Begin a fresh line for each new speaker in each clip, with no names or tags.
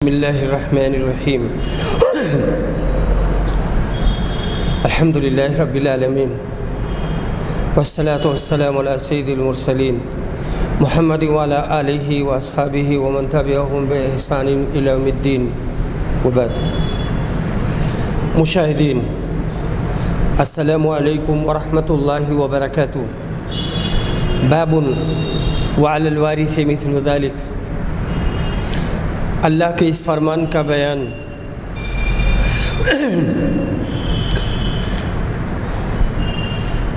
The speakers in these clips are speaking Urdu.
الله الرحمن الرحيم الحمد لله رب العالمين والصلاة والسلام على سيد المرسلين محمد وعلى آله وأصحابه ومن تبعهم بإحسان إلى يوم الدين وبعد مشاهدين السلام علیکم ورحمۃ اللہ وبرکاتہ باب وعلی الوارث مثل ذلك اللہ کے اس فرمان کا بیان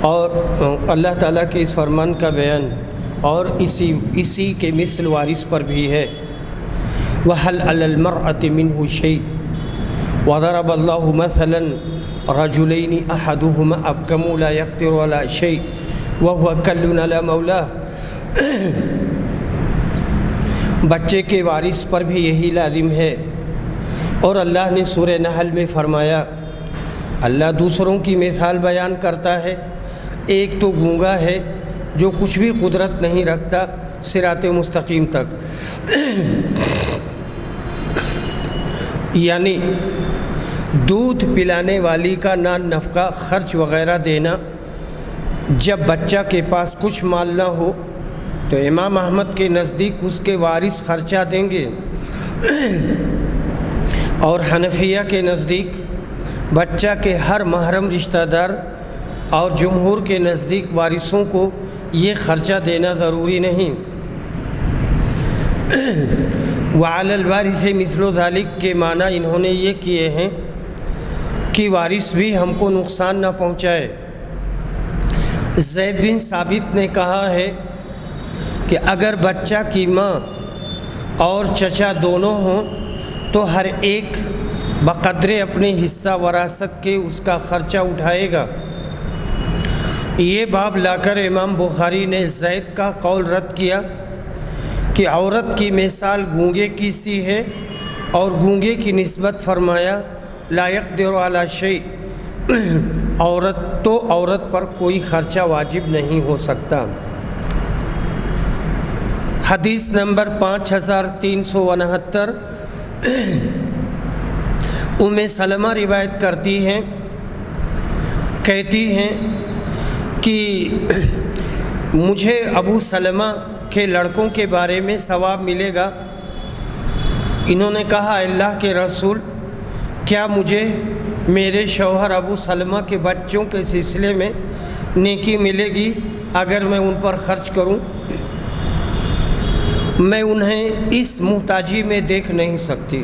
اور اللہ تعالیٰ کے اس فرمان کا بیان اور اسی کے مثل وارث پر بھی ہے وَهَلْ عَلَى الْمَرْأَةِ مِنْهُ شَيْءٌ وَضَرَبَ اللَّهُ مَثَلًا رَجُلَيْنِ أَحَدُهُمَا أَبْكَمُ لَا يَقْدِرُ عَلَى شَيْءٍ وَهُوَ كَلٌّ عَلَى مَوْلَاهُ بچے کے وارث پر بھی یہی لازم ہے اور اللہ نے سورہ نحل میں فرمایا اللہ دوسروں کی مثال بیان کرتا ہے ایک تو گونگا ہے جو کچھ بھی قدرت نہیں رکھتا صراط مستقیم تک یعنی دودھ پلانے والی کا نفقہ خرچ وغیرہ دینا جب بچہ کے پاس کچھ مال نہ ہو تو امام احمد کے نزدیک اس کے وارث خرچہ دیں گے اور حنفیہ کے نزدیک بچہ کے ہر محرم رشتہ دار اور جمہور کے نزدیک وارثوں کو یہ خرچہ دینا ضروری نہیں وعلی الوارث مثل ذلك کے معنی انہوں نے یہ کیے ہیں کہ وارث بھی ہم کو نقصان نہ پہنچائے زید بن ثابت نے کہا ہے کہ اگر بچہ کی ماں اور چچا دونوں ہوں تو ہر ایک بقدر اپنے حصہ وراثت کے اس کا خرچہ اٹھائے گا یہ باب لا کر امام بخاری نے زید کا قول رد کیا کہ عورت کی مثال گونگے کی سی ہے اور گونگے کی نسبت فرمایا لا یقدر علی شیء عورت پر کوئی خرچہ واجب نہیں ہو سکتا حدیث نمبر 5369 ام سلمہ روایت کرتی ہیں کہتی ہیں کہ مجھے ابو سلمہ کے لڑکوں کے بارے میں ثواب ملے گا انہوں نے کہا اللہ کے رسول کیا مجھے میرے شوہر ابو سلمہ کے بچوں کے سلسلے میں نیکی ملے گی اگر میں ان پر خرچ کروں میں انہیں اس محتاجی میں دیکھ نہیں سکتی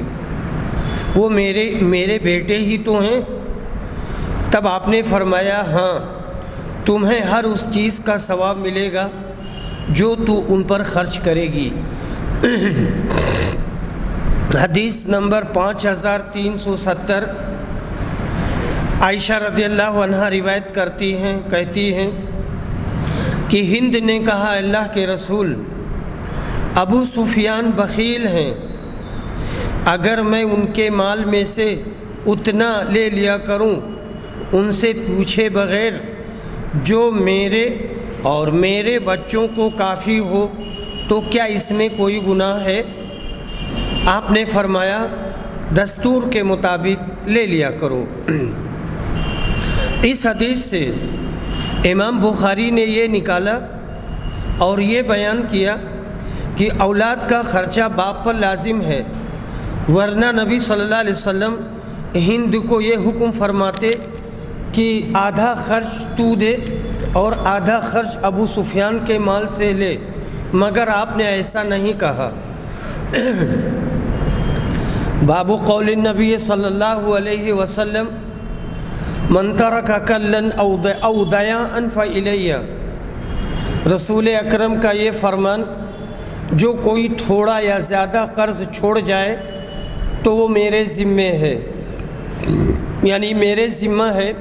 وہ میرے بیٹے ہی تو ہیں تب آپ نے فرمایا ہاں تمہیں ہر اس چیز کا ثواب ملے گا جو تو ان پر خرچ کرے گی حدیث نمبر 5370 عائشہ رضی اللہ عنہ روایت کرتی ہیں کہتی ہیں کہ ہند نے کہا اللہ کے رسول ابو سفیان بخیل ہیں اگر میں ان کے مال میں سے اتنا لے لیا کروں ان سے پوچھے بغیر جو میرے اور میرے بچوں کو کافی ہو تو کیا اس میں کوئی گناہ ہے آپ نے فرمایا دستور کے مطابق لے لیا کرو اس حدیث سے امام بخاری نے یہ نکالا اور یہ بیان کیا کہ اولاد کا خرچہ باپ پر لازم ہے ورنہ نبی صلی اللہ علیہ وسلم ہند کو یہ حکم فرماتے کہ آدھا خرچ تو دے اور آدھا خرچ ابو سفیان کے مال سے لے مگر آپ نے ایسا نہیں کہا باب قول النبی صلی اللہ علیہ وسلم من ترک کلا او دیاء فالی رسول اکرم کا یہ فرمان جو کوئی تھوڑا یا زیادہ قرض چھوڑ جائے تو وہ میرے ذمے ہے یعنی میرے ذمہ ہے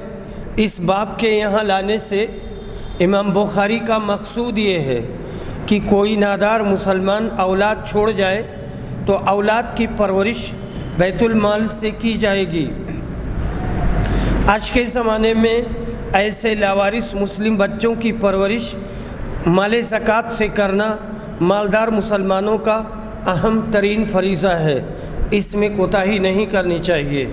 اس باب کے یہاں لانے سے امام بخاری کا مقصود یہ ہے کہ کوئی نادار مسلمان اولاد چھوڑ جائے تو اولاد کی پرورش بیت المال سے کی جائے گی آج کے زمانے میں ایسے لاوارث مسلم بچوں کی پرورش مال زکوٰۃ سے کرنا مالدار مسلمانوں کا اہم ترین فریضہ ہے اس میں کوتاہی نہیں کرنی چاہیے۔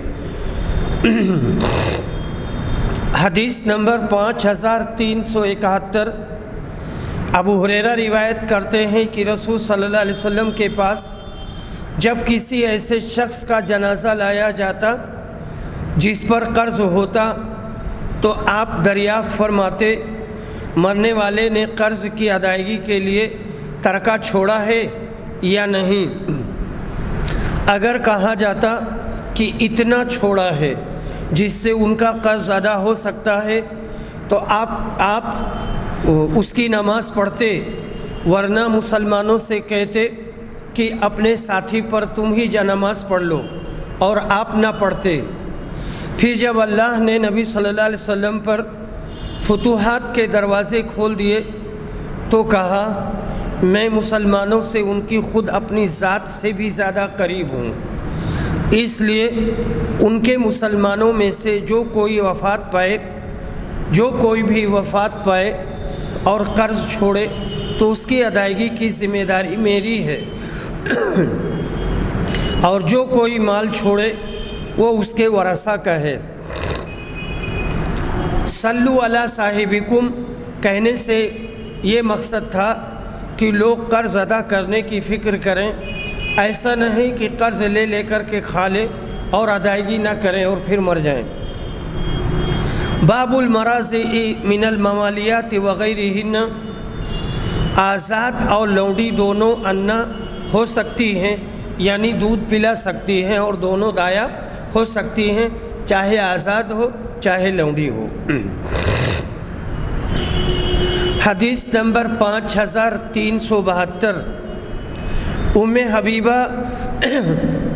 حدیث نمبر 5371، ابو ہریرہ روایت کرتے ہیں کہ رسول صلی اللہ علیہ وسلم کے پاس جب کسی ایسے شخص کا جنازہ لایا جاتا جس پر قرض ہوتا تو آپ دریافت فرماتے مرنے والے نے قرض کی ادائیگی کے لیے ترکہ چھوڑا ہے یا نہیں۔ اگر کہا جاتا کہ اتنا چھوڑا ہے جس سے ان کا قرض ادا ہو سکتا ہے تو آپ اس کی نماز پڑھتے، ورنہ مسلمانوں سے کہتے کہ اپنے ساتھی پر تم ہی نماز پڑھ لو، اور آپ نہ پڑھتے۔ پھر جب اللہ نے نبی صلی اللہ علیہ وسلم پر فتوحات کے دروازے کھول دیے تو کہا میں مسلمانوں سے ان کی خود اپنی ذات سے بھی زیادہ قریب ہوں، اس لیے ان کے مسلمانوں میں سے جو کوئی بھی وفات پائے اور قرض چھوڑے تو اس کی ادائیگی کی ذمہ داری میری ہے، اور جو کوئی مال چھوڑے وہ اس کے ورثہ کا ہے۔ صلو علی صاحبکم کہنے سے یہ مقصد تھا کہ لوگ قرض ادا کرنے کی فکر کریں، ایسا نہیں کہ قرض لے کر کے کھا لیں اور ادائیگی نہ کریں اور پھر مر جائیں۔ باب المراضع من الموالیات وغیرہن، آزاد اور لونڈی دونوں انا ہو سکتی ہیں، یعنی دودھ پلا سکتی ہیں اور دونوں دایا ہو سکتی ہیں، چاہے آزاد ہو چاہے لونڈی ہو۔ حدیث نمبر 5372، ام حبیبہ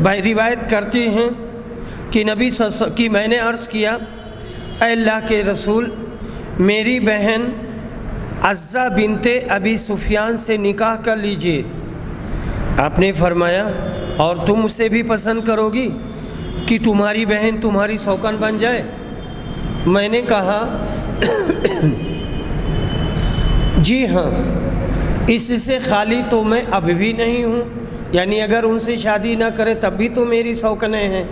روایت کرتی ہیں کہ نبی صلی اللہ علیہ وسلم کی میں نے عرض کیا اے اللہ کے رسول، میری بہن عزہ بنت ابی سفیان سے نکاح کر لیجئے۔ آپ نے فرمایا اور تم اسے بھی پسند کرو گی کہ تمہاری بہن تمہاری سوکن بن جائے؟ میں نے کہا جی ہاں، اس سے خالی تو میں اب بھی نہیں ہوں، یعنی اگر ان سے شادی نہ کرے تب بھی تو میری سوکنیں ہیں،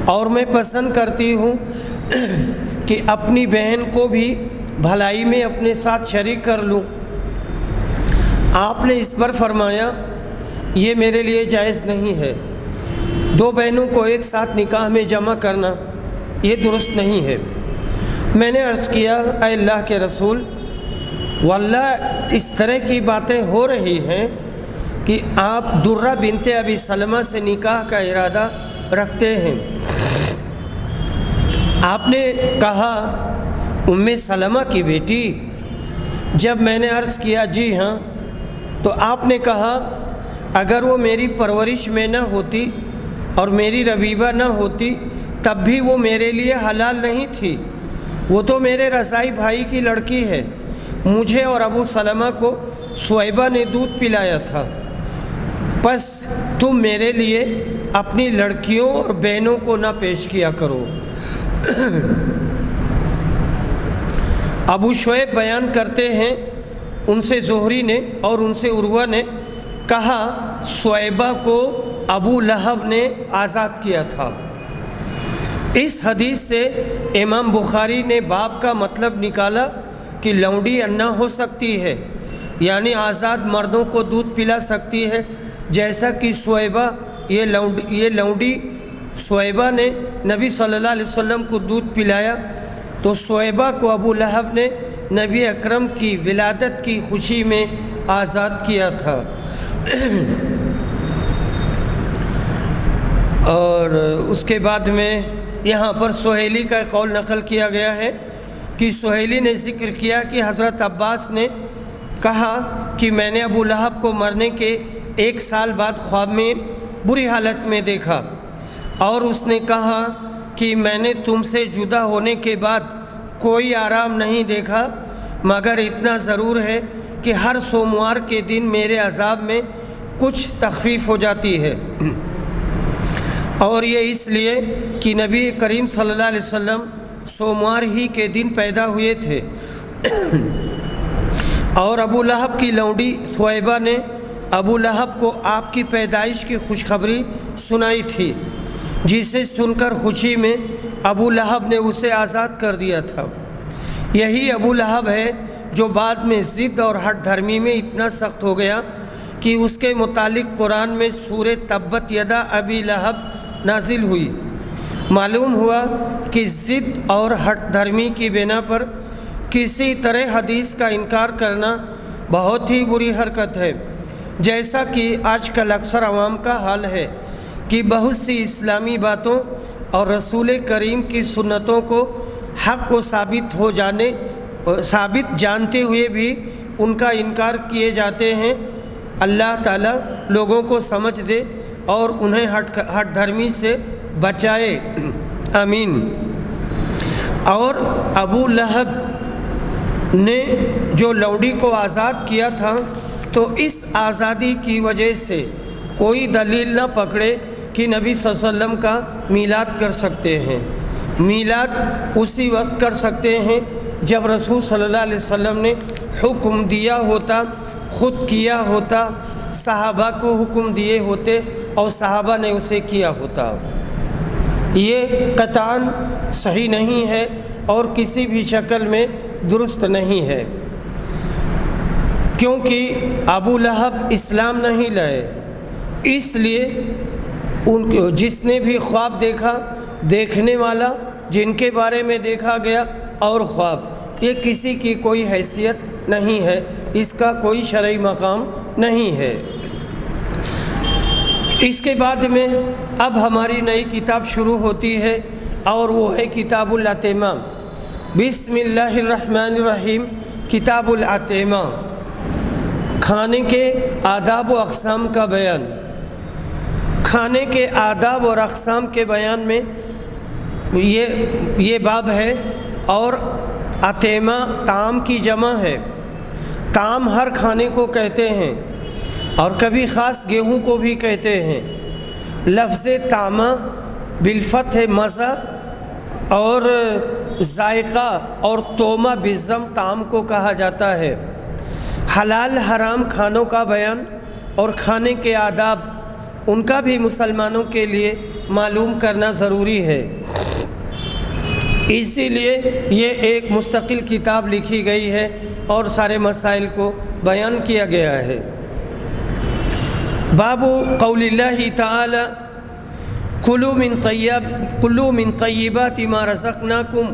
اور میں پسند کرتی ہوں کہ اپنی بہن کو بھی بھلائی میں اپنے ساتھ شریک کر لوں۔ آپ نے اس پر فرمایا یہ میرے لیے جائز نہیں ہے، دو بہنوں کو ایک ساتھ نکاح میں جمع کرنا یہ درست نہیں ہے۔ میں نے عرض کیا اے اللہ کے رسول، واللہ اس طرح کی باتیں ہو رہی ہیں کہ آپ درہ بنت ابی سلمہ سے نکاح کا ارادہ رکھتے ہیں۔ آپ نے کہا ام سلمہ کی بیٹی؟ جب میں نے عرض کیا جی ہاں، تو آپ نے کہا اگر وہ میری پرورش میں نہ ہوتی اور میری ربیبہ نہ ہوتی تب بھی وہ میرے لیے حلال نہیں تھی، وہ تو میرے رضائی بھائی کی لڑکی ہے، مجھے اور ابو سلمہ کو سویبہ نے دودھ پلایا تھا، پس تم میرے لیے اپنی لڑکیوں اور بہنوں کو نہ پیش کیا کرو۔ ابو شعیب بیان کرتے ہیں ان سے زہری نے اور ان سے عروہ نے کہا سویبہ کو ابو لہب نے آزاد کیا تھا۔ اس حدیث سے امام بخاری نے باب کا مطلب نکالا کہ لونڈی انا ہو سکتی ہے، یعنی آزاد مردوں کو دودھ پلا سکتی ہے، جیسا کہ سویبہ یہ لونڈی سویبہ نے نبی صلی اللہ علیہ وسلم کو دودھ پلایا تو سویبہ کو ابو لہب نے نبی اکرم کی ولادت کی خوشی میں آزاد کیا تھا۔ اور اس کے بعد میں یہاں پر سہیلی کا قول نقل کیا گیا ہے کہ سہیلی نے ذکر کیا کہ حضرت عباس نے کہا کہ میں نے ابو لہب کو مرنے کے 1 سال بعد خواب میں بری حالت میں دیکھا، اور اس نے کہا کہ میں نے تم سے جدا ہونے کے بعد کوئی آرام نہیں دیکھا، مگر اتنا ضرور ہے کہ ہر سوموار کے دن میرے عذاب میں کچھ تخفیف ہو جاتی ہے، اور یہ اس لیے کہ نبی کریم صلی اللہ علیہ وسلم سوموار ہی کے دن پیدا ہوئے تھے، اور ابو لہب کی لونڈی سویبہ نے ابو لہب کو آپ کی پیدائش کی خوشخبری سنائی تھی، جسے سن کر خوشی میں ابو لہب نے اسے آزاد کر دیا تھا۔ یہی ابو لہب ہے جو بعد میں ضد اور ہٹ دھرمی میں اتنا سخت ہو گیا کہ اس کے متعلق قرآن میں سورہ تبت یدا ابی لہب نازل ہوئی۔ معلوم ہوا کہ ضد اور ہٹ دھرمی کی بنا پر کسی طرح حدیث کا انکار کرنا بہت ہی بری حرکت ہے، جیسا کہ آج کل اکثر عوام کا حال ہے کہ بہت سی اسلامی باتوں اور رسول کریم کی سنتوں کو حق کو ثابت جانتے ہوئے بھی ان کا انکار کیے جاتے ہیں۔ اللہ تعالیٰ لوگوں کو سمجھ دے اور انہیں ہٹ دھرمی سے بچائے، آمین۔ اور ابو لہب نے جو لونڈی کو آزاد کیا تھا تو اس آزادی کی وجہ سے کوئی دلیل نہ پکڑے کہ نبی صلی اللہ علیہ وسلم کا میلاد کر سکتے ہیں۔ میلاد اسی وقت کر سکتے ہیں جب رسول صلی اللہ علیہ وسلم نے حکم دیا ہوتا، خود کیا ہوتا، صحابہ کو حکم دیے ہوتے اور صحابہ نے اسے کیا ہوتا۔ یہ قطعاً صحیح نہیں ہے اور کسی بھی شکل میں درست نہیں ہے، کیونکہ ابو لہب اسلام نہیں لائے۔ اس لیے جس نے بھی خواب دیکھا، دیکھنے والا جن کے بارے میں دیکھا گیا اور خواب، یہ کسی کی کوئی حیثیت نہیں ہے، اس کا کوئی شرعی مقام نہیں ہے۔ اس کے بعد میں اب ہماری نئی کتاب شروع ہوتی ہے اور وہ ہے کتاب الاطعمہ۔ بسم اللہ الرحمن الرحیم۔ کتاب الاطعمہ، کھانے کے آداب و اقسام کا بیان۔ کھانے کے آداب اور اقسام کے بیان میں یہ باب ہے، اور اطعمہ طعام کی جمع ہے۔ طعام ہر کھانے کو کہتے ہیں اور کبھی خاص گیہوں کو بھی کہتے ہیں۔ لفظ طعمہ بالفتح مزہ اور ذائقہ اور تومہ بالضم طعام کو کہا جاتا ہے۔ حلال حرام کھانوں کا بیان اور کھانے کے آداب، ان کا بھی مسلمانوں کے لیے معلوم کرنا ضروری ہے۔ اسی لیے یہ ایک مستقل کتاب لکھی گئی ہے اور سارے مسائل کو بیان کیا گیا ہے۔ باب قول اللہ تعالی کلوا من طیبات ما رزقناکم۔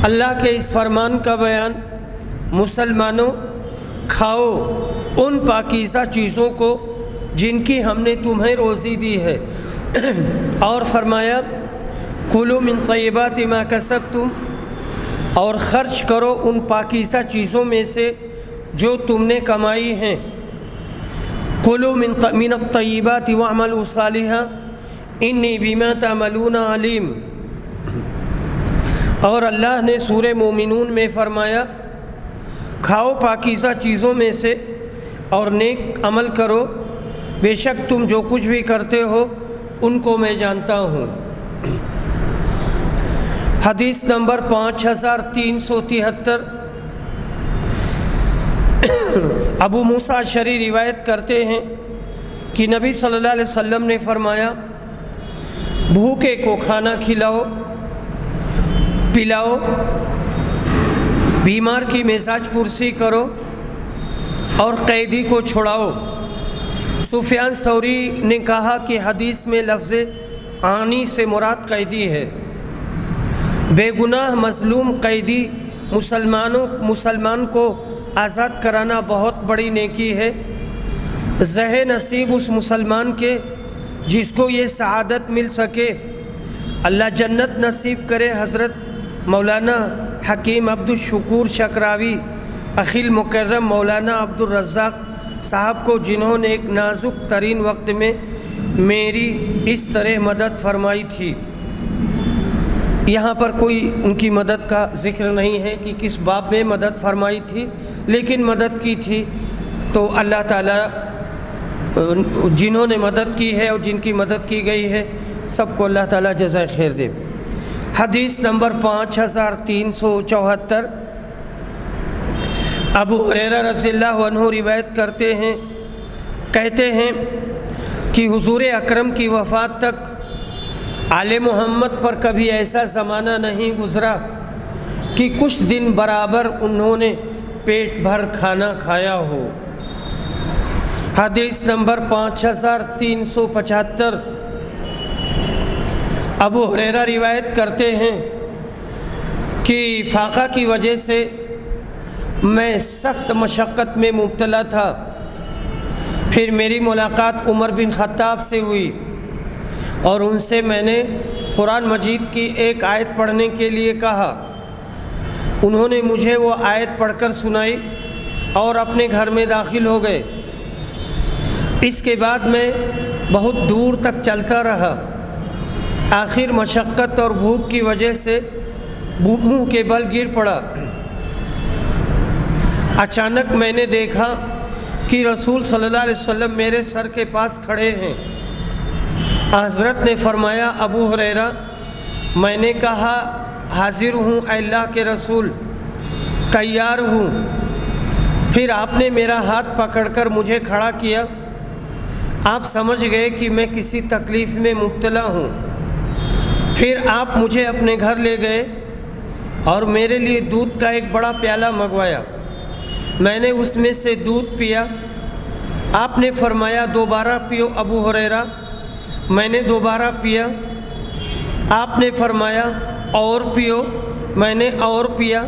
اللہ کے اس فرمان کا بیان، مسلمانوں کھاؤ ان پاکیزہ چیزوں کو جن کی ہم نے تمہیں روزی دی ہے، اور فرمایا کلوا من طیبات ما کسبتم، اور خرچ کرو ان پاکیزہ چیزوں میں سے جو تم نے کمائی ہیں۔ کلوا من الطیبات واعملوا صالحا انی بما تعملون علیم۔ اور اللہ نے سورہ مومنون میں فرمایا کھاؤ پاکیزہ چیزوں میں سے اور نیک عمل کرو، بے شک تم جو کچھ بھی کرتے ہو ان کو میں جانتا ہوں۔ حدیث نمبر 5373۔ ابو موسیٰ اشعری روایت کرتے ہیں کہ نبی صلی اللہ علیہ وسلم نے فرمایا بھوکے کو کھانا کھلاؤ پلاؤ، بیمار کی مزاج پرسی کرو اور قیدی کو چھڑاؤ۔ سفیان ثوری نے کہا کہ حدیث میں لفظ عانی سے مراد قیدی ہے۔ بے گناہ مظلوم قیدی مسلمان کو آزاد کرانا بہت بڑی نیکی ہے۔ زہ نصیب اس مسلمان کے جس کو یہ سعادت مل سکے، اللہ جنت نصیب کرے۔ حضرت مولانا حکیم عبدالشکور شکراوی اخیل مکرم مولانا عبدالرزاق صاحب کو، جنہوں نے ایک نازک ترین وقت میں میری اس طرح مدد فرمائی تھی۔ یہاں پر کوئی ان کی مدد کا ذکر نہیں ہے کہ کس باب میں مدد فرمائی تھی، لیکن مدد کی تھی تو اللہ تعالیٰ جنہوں نے مدد کی ہے اور جن کی مدد کی گئی ہے سب کو اللہ تعالیٰ جزائے خیر دے۔ حدیث نمبر 5374۔ ابو ہریرہ رضی اللہ عنہ روایت کرتے ہیں کہتے ہیں کہ حضور اکرم کی وفات تک آل محمد پر کبھی ایسا زمانہ نہیں گزرا کہ کچھ دن برابر انہوں نے پیٹ بھر کھانا کھایا ہو۔ حدیث نمبر 5375۔ ابو ہریرہ روایت کرتے ہیں کہ فاقہ کی وجہ سے میں سخت مشقت میں مبتلا تھا، پھر میری ملاقات عمر بن خطاب سے ہوئی اور ان سے میں نے قرآن مجید کی ایک آیت پڑھنے کے لیے کہا۔ انہوں نے مجھے وہ آیت پڑھ کر سنائی اور اپنے گھر میں داخل ہو گئے۔ اس کے بعد میں بہت دور تک چلتا رہا، آخر مشقت اور بھوک کی وجہ سے منہ کے بل گر پڑا۔ اچانک میں نے دیکھا کہ رسول صلی اللہ علیہ وسلم میرے سر کے پاس کھڑے ہیں۔ حضرت نے فرمایا، ابو ہریرہ، میں نے کہا حاضر ہوں اے اللہ کے رسول، تیار ہوں۔ پھر آپ نے میرا ہاتھ پکڑ کر مجھے کھڑا کیا۔ آپ سمجھ گئے کہ میں کسی تکلیف میں مبتلا ہوں۔ پھر آپ مجھے اپنے گھر لے گئے اور میرے لیے دودھ کا ایک بڑا پیالہ منگوایا۔ میں نے اس میں سے دودھ پیا۔ آپ نے فرمایا، دوبارہ پیو ابو ہریرہ۔ میں نے دوبارہ پیا۔ آپ نے فرمایا، اور پیو۔ میں نے اور پیا،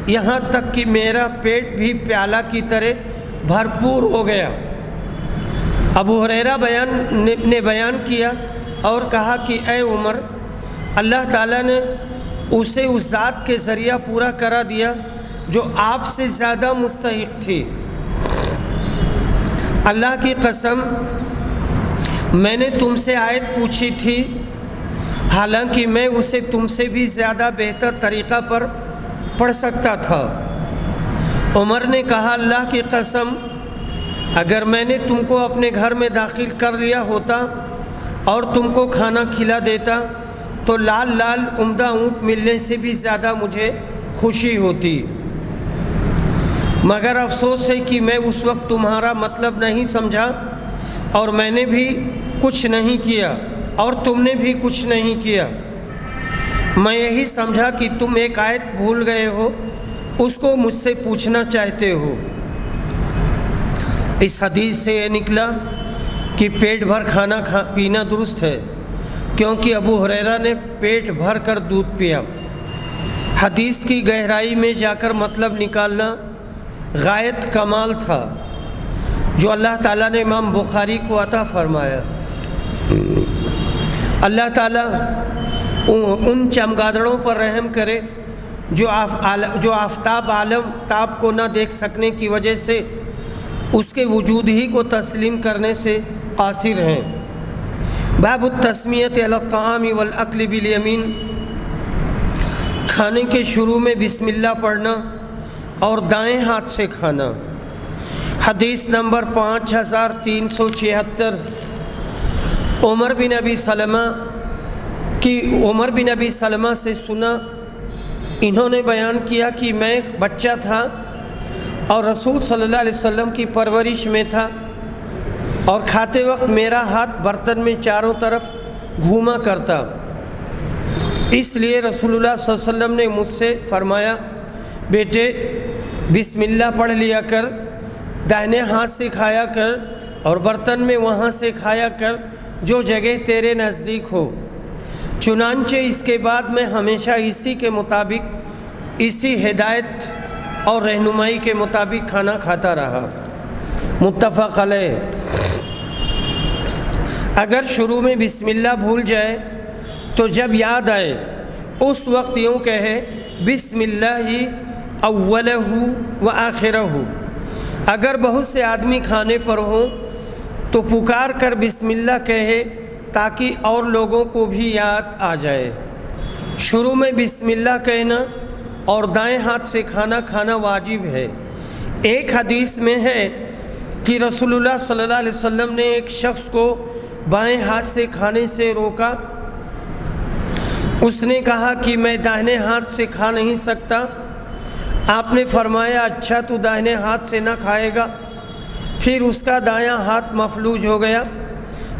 یہاں تک کہ میرا پیٹ بھی پیالہ کی طرح بھرپور ہو گیا۔ ابو ہریرہ نے بیان کیا اور کہا کہ اے عمر، اللہ تعالیٰ نے اسے اس ذات کے ذریعہ پورا کرا دیا جو آپ سے زیادہ مستحق تھی۔ اللہ کی قسم، میں نے تم سے آیت پوچھی تھی، حالانکہ میں اسے تم سے بھی زیادہ بہتر طریقہ پر پڑھ سکتا تھا۔ عمر نے کہا، اللہ کی قسم، اگر میں نے تم کو اپنے گھر میں داخل کر لیا ہوتا اور تم کو کھانا کھلا دیتا تو لال لال عمدہ اونٹ ملنے سے بھی زیادہ مجھے خوشی ہوتی، مگر افسوس ہے کہ میں اس وقت تمہارا مطلب نہیں سمجھا اور میں نے بھی کچھ نہیں کیا اور تم نے بھی کچھ نہیں کیا۔ میں یہی سمجھا کہ تم ایک آیت بھول گئے ہو، اس کو مجھ سے پوچھنا چاہتے ہو۔ اس حدیث سے یہ نکلا کہ پیٹ بھر کھانا پینا درست ہے، کیونکہ ابو ہریرہ نے پیٹ بھر کر دودھ پیا۔ حدیث کی گہرائی میں جا کر مطلب نکالنا غایت کمال تھا جو اللہ تعالیٰ نے امام بخاری کو عطا فرمایا۔ اللہ تعالیٰ ان چمگادڑوں پر رحم کرے جو آفتاب عالم تاب کو نہ دیکھ سکنے کی وجہ سے اس کے وجود ہی کو تسلیم کرنے سے قاصر ہیں۔ باب التسمیۃ علی الطعام والاکل بالیمین، کھانے کے شروع میں بسم اللہ پڑھنا اور دائیں ہاتھ سے کھانا۔ حدیث نمبر 5376۔ عمر بن ابی سلمہ سے سنا، انہوں نے بیان کیا کہ میں بچہ تھا اور رسول صلی اللہ علیہ وسلم کی پرورش میں تھا، اور کھاتے وقت میرا ہاتھ برتن میں چاروں طرف گھوما کرتا، اس لیے رسول اللہ صلی اللہ علیہ وسلم نے مجھ سے فرمایا، بیٹے بسم اللہ پڑھ لیا کر، دائنے ہاتھ سے کھایا کر اور برتن میں وہاں سے کھایا کر جو جگہ تیرے نزدیک ہو۔ چنانچہ اس کے بعد میں ہمیشہ اسی کے مطابق، اسی ہدایت اور رہنمائی کے مطابق کھانا کھاتا رہا۔ متفق علیہ۔ اگر شروع میں بسم اللہ بھول جائے تو جب یاد آئے اس وقت یوں کہے، بسم اللہ اولہ و آخرہ۔ اگر بہت سے آدمی کھانے پر ہوں تو پکار کر بسم اللہ کہے تاکہ اور لوگوں کو بھی یاد آ جائے۔ شروع میں بسم اللہ کہنا اور دائیں ہاتھ سے کھانا کھانا واجب ہے۔ ایک حدیث میں ہے کہ رسول اللہ صلی اللہ علیہ وسلم نے ایک شخص کو بائیں ہاتھ سے کھانے سے روکا۔ اس نے کہا کہ میں داہنے ہاتھ سے کھا نہیں سکتا۔ آپ نے فرمایا، اچھا تو داہنے ہاتھ سے نہ کھائے گا پھر اس کا دایاں ہاتھ مفلوج ہو گیا،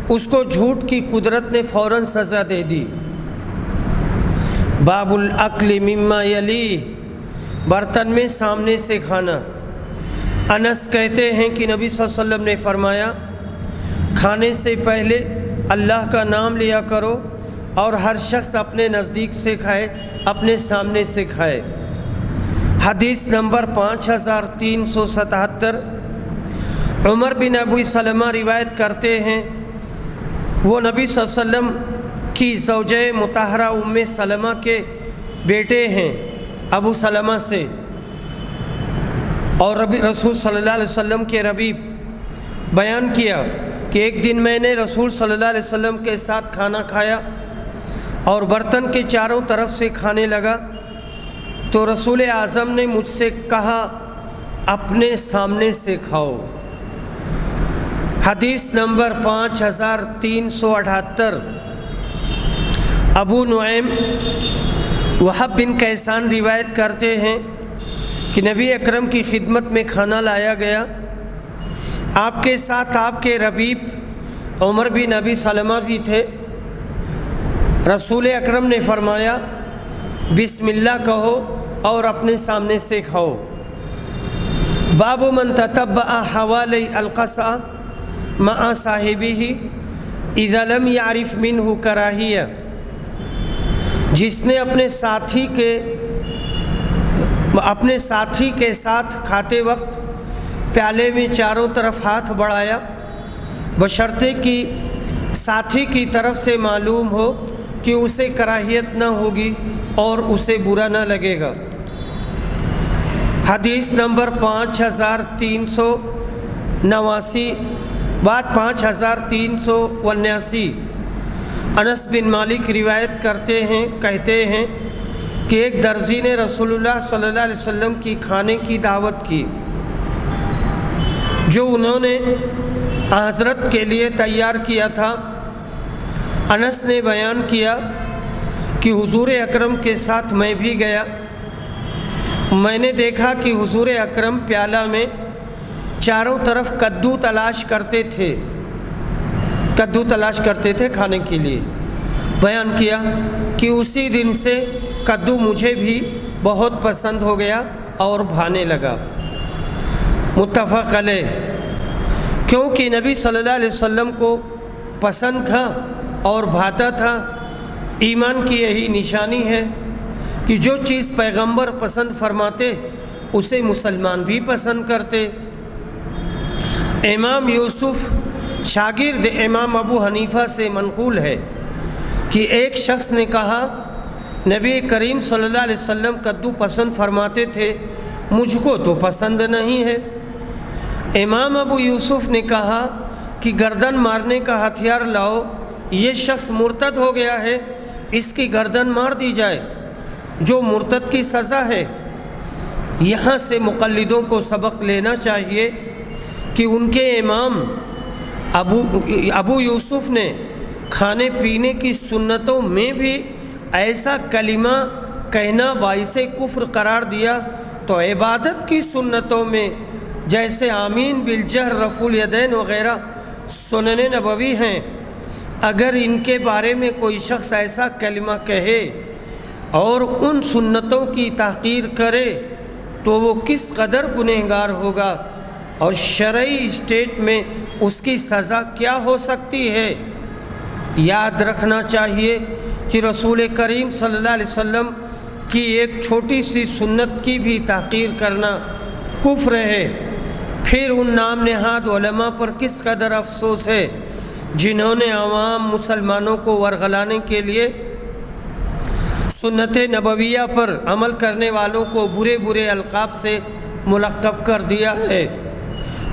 اس کو جھوٹ کی قدرت نے فوراً سزا دے دی۔ باب الاکل مما یلی، برتن میں سامنے سے کھانا۔ انس کہتے ہیں کہ نبی صلی اللہ علیہ وسلم نے فرمایا، کھانے سے پہلے اللہ کا نام لیا کرو اور ہر شخص اپنے نزدیک سے کھائے، اپنے سامنے سے کھائے۔ حدیث نمبر 5377۔ عمر بن ابی سلمہ روایت کرتے ہیں، وہ نبی صلی اللہ علیہ وسلم کی زوجہ مطہرہ ام سلمہ کے بیٹے ہیں ابو سلمہ سے، اور رسول صلی اللہ علیہ وسلم کے ربیب بیان کیا کہ ایک دن میں نے رسول صلی اللہ علیہ وسلم کے ساتھ کھانا کھایا اور برتن کے چاروں طرف سے کھانے لگا، تو رسول اعظم نے مجھ سے کہا اپنے سامنے سے کھاؤ۔ حدیث نمبر 5378۔ ابو نعیم وہب بن کیسان روایت کرتے ہیں کہ نبی اکرم کی خدمت میں کھانا لایا گیا، آپ کے ساتھ آپ کے ربیب عمر بن ابی سلمہ بھی تھے۔ رسول اکرم نے فرمایا بسم اللہ کہو اور اپنے سامنے سے کھاؤ۔ باب من تتبع حوالی القصع مع صاحبہ اذا لم یعرف منہ کراہیہ، جس نے اپنے ساتھی کے ساتھ کھاتے وقت پیالے میں چاروں طرف ہاتھ بڑھایا، بشرطے کہ ساتھی کی طرف سے معلوم ہو کہ اسے کراہیت نہ ہوگی اور اسے برا نہ لگے گا۔ حدیث نمبر 5389۔ بات 5379۔ انس بن مالک روایت کرتے ہیں، کہتے ہیں کہ ایک درزی نے رسول اللہ صلی اللہ علیہ وسلم کی کھانے کی دعوت کی جو انہوں نے حضرت کے لیے تیار کیا تھا۔ انس نے بیان کیا کہ حضور اکرم کے ساتھ میں بھی گیا، میں نے دیکھا کہ حضور اکرم پیالہ میں چاروں طرف کدو تلاش کرتے تھے کھانے کے لیے۔ بیان کیا کہ اسی دن سے کدو مجھے بھی بہت پسند ہو گیا اور بھانے لگا۔ متفق علیہ۔ کیونکہ نبی صلی اللہ علیہ وسلم کو پسند تھا اور بھاتا تھا۔ ایمان کی یہی نشانی ہے کہ جو چیز پیغمبر پسند فرماتے اسے مسلمان بھی پسند کرتے۔ امام یوسف شاگرد امام ابو حنیفہ سے منقول ہے کہ ایک شخص نے کہا نبی کریم صلی اللہ علیہ وسلم کدو پسند فرماتے تھے، مجھ کو تو پسند نہیں ہے۔ امام ابو یوسف نے کہا کہ گردن مارنے کا ہتھیار لاؤ، یہ شخص مرتد ہو گیا ہے، اس کی گردن مار دی جائے، جو مرتد کی سزا ہے۔ یہاں سے مقلدوں کو سبق لینا چاہیے کہ ان کے امام ابو یوسف نے کھانے پینے کی سنتوں میں بھی ایسا کلمہ کہنا باعث کفر قرار دیا، تو عبادت کی سنتوں میں جیسے آمین بالجہر، رفع الیدین وغیرہ سنن نبوی ہیں، اگر ان کے بارے میں کوئی شخص ایسا کلمہ کہے اور ان سنتوں کی تحقیر کرے تو وہ کس قدر گنہگار ہوگا اور شرعی اسٹیٹ میں اس کی سزا کیا ہو سکتی ہے۔ یاد رکھنا چاہیے کہ رسول کریم صلی اللہ علیہ وسلم کی ایک چھوٹی سی سنت کی بھی تحقیر کرنا کفر ہے۔ پھر ان نام نہاد علماء پر کس قدر افسوس ہے جنہوں نے عوام مسلمانوں کو ورغلانے کے لیے سنت نبویہ پر عمل کرنے والوں کو برے برے القاب سے ملقب کر دیا ہے۔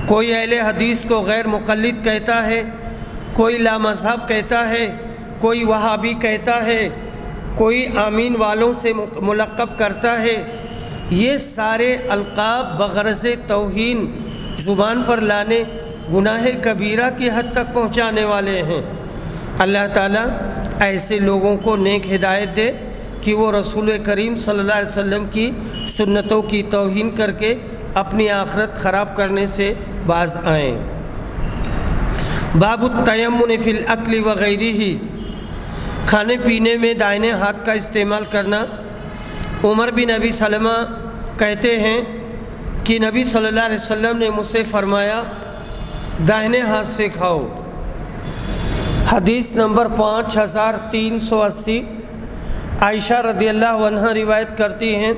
کوئی اہل حدیث کو غیر مقلد کہتا ہے، کوئی لامذہب کہتا ہے، کوئی وہابی کہتا ہے، کوئی آمین والوں سے ملقب کرتا ہے۔ یہ سارے القاب بغرض توہین زبان پر لانے گناہ کبیرہ کی حد تک پہنچانے والے ہیں۔ اللہ تعالیٰ ایسے لوگوں کو نیک ہدایت دے کہ وہ رسول کریم صلی اللہ علیہ وسلم کی سنتوں کی توہین کر کے اپنی آخرت خراب کرنے سے باز آئیں۔ باب التیمن فی الاکل وغیرہ، کھانے پینے میں دائیں ہاتھ کا استعمال کرنا۔ عمر بن ابی سلمہ کہتے ہیں کہ نبی صلی اللہ علیہ وسلم نے مجھ سے فرمایا دائیں ہاتھ سے کھاؤ۔ حدیث نمبر 5380۔ عائشہ رضی اللہ عنہ روایت کرتی ہیں